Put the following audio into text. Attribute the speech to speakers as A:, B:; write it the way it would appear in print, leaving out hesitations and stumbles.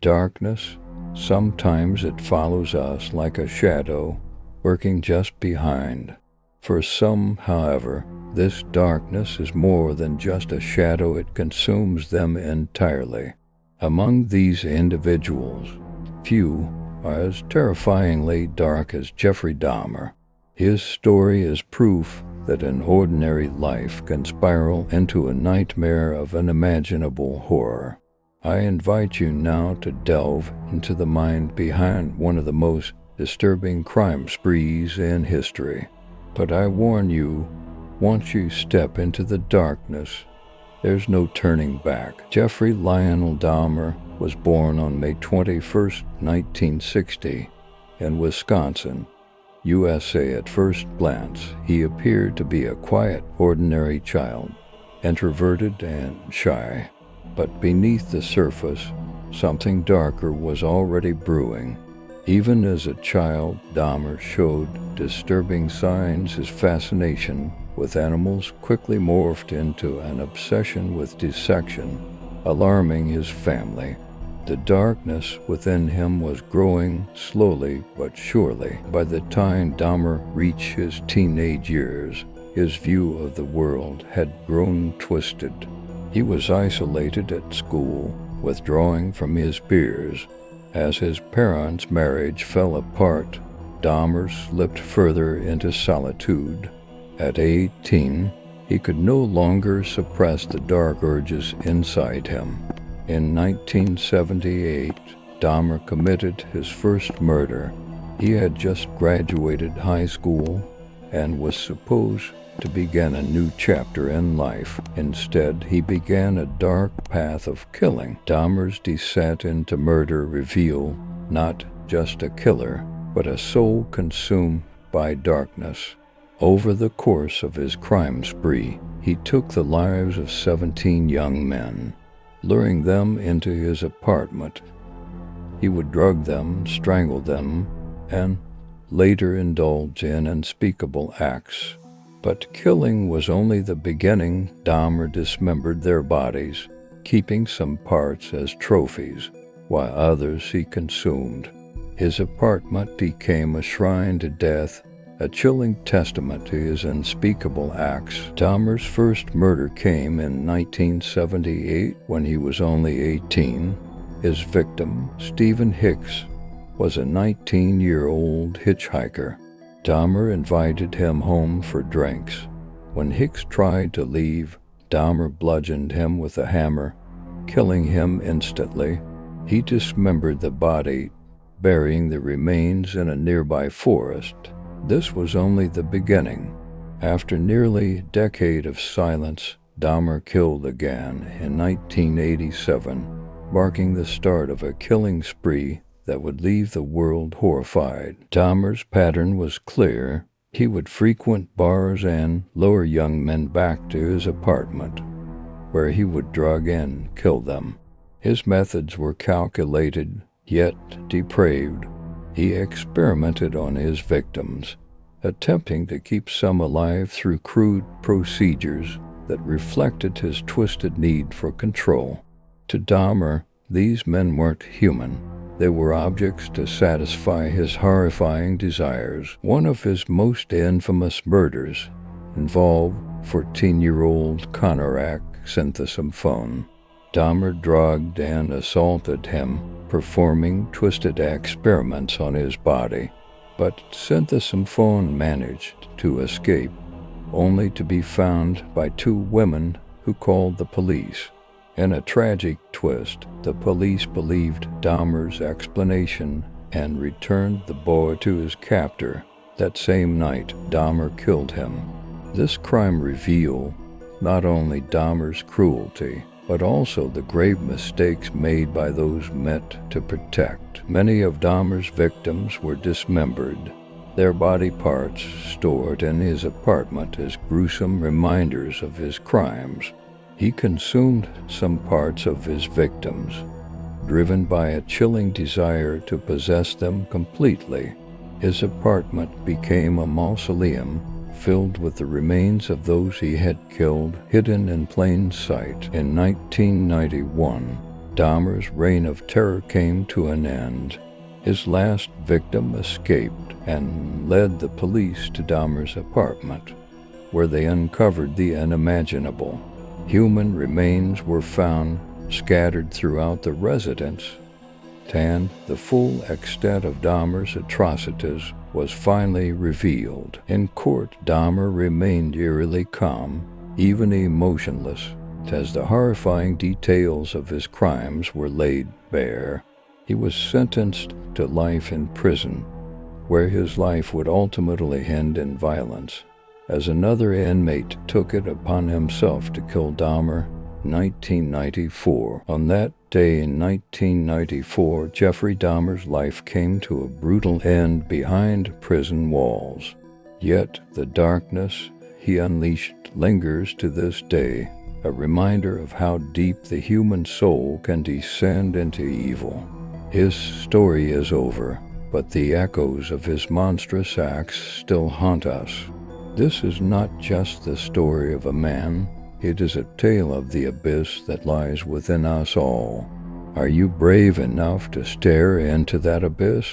A: Darkness, sometimes it follows us like a shadow, lurking just behind. For some, however, this darkness is more than just a shadow, it consumes them entirely. Among these individuals, few are as terrifyingly dark as Jeffrey Dahmer. His story is proof that an ordinary life can spiral into a nightmare of unimaginable horror. I invite you now to delve into the mind behind one of the most disturbing crime sprees in history. But I warn you, once you step into the darkness, there's no turning back. Jeffrey Lionel Dahmer was born on May 21, 1960, in Wisconsin, USA. At first glance, he appeared to be a quiet, ordinary child, introverted and shy. But beneath the surface, something darker was already brewing. Even as a child, Dahmer showed disturbing signs. His fascination with animals quickly morphed into an obsession with dissection, alarming his family. The darkness within him was growing slowly but surely. By the time Dahmer reached his teenage years, his view of the world had grown twisted. He was isolated at school, withdrawing from his peers. As his parents' marriage fell apart, Dahmer slipped further into solitude. At 18, he could no longer suppress the dark urges inside him. In 1978, Dahmer committed his first murder. He had just graduated high school and was supposed to begin a new chapter in life. Instead, he began a dark path of killing. Dahmer's descent into murder revealed not just a killer, but a soul consumed by darkness. Over the course of his crime spree, he took the lives of 17 young men, luring them into his apartment. He would drug them, strangle them, and later indulge in unspeakable acts. But killing was only the beginning. Dahmer dismembered their bodies, keeping some parts as trophies, while others he consumed. His apartment became a shrine to death, a chilling testament to his unspeakable acts. Dahmer's first murder came in 1978 when he was only 18. His victim, Stephen Hicks, was a 19-year-old hitchhiker. Dahmer invited him home for drinks. When Hicks tried to leave, Dahmer bludgeoned him with a hammer, killing him instantly. He dismembered the body, burying the remains in a nearby forest. This was only the beginning. After nearly a decade of silence, Dahmer killed again in 1987, marking the start of a killing spree that would leave the world horrified. Dahmer's pattern was clear. He would frequent bars and lure young men back to his apartment, where he would drug and kill them. His methods were calculated, yet depraved. He experimented on his victims, attempting to keep some alive through crude procedures that reflected his twisted need for control. To Dahmer, these men weren't human. They were objects to satisfy his horrifying desires. One of his most infamous murders involved 14-year-old Conorak Synthesymphone. Dahmer drugged and assaulted him, performing twisted experiments on his body. But Synthesymphone managed to escape, only to be found by 2 women who called the police. In a tragic twist, the police believed Dahmer's explanation and returned the boy to his captor. That same night, Dahmer killed him. This crime revealed not only Dahmer's cruelty, but also the grave mistakes made by those meant to protect. Many of Dahmer's victims were dismembered, their body parts stored in his apartment as gruesome reminders of his crimes. He consumed some parts of his victims, driven by a chilling desire to possess them completely. His apartment became a mausoleum filled with the remains of those he had killed, hidden in plain sight. In 1991, Dahmer's reign of terror came to an end. His last victim escaped and led the police to Dahmer's apartment, where they uncovered the unimaginable. Human remains were found scattered throughout the residence, and the full extent of Dahmer's atrocities was finally revealed. In court, Dahmer remained eerily calm, even emotionless, as the horrifying details of his crimes were laid bare. He was sentenced to life in prison, where his life would ultimately end in violence, as another inmate took it upon himself to kill Dahmer in 1994. On that day in 1994, Jeffrey Dahmer's life came to a brutal end behind prison walls. Yet the darkness he unleashed lingers to this day, a reminder of how deep the human soul can descend into evil. His story is over, but the echoes of his monstrous acts still haunt us. This is not just the story of a man, it is a tale of the abyss that lies within us all. Are you brave enough to stare into that abyss?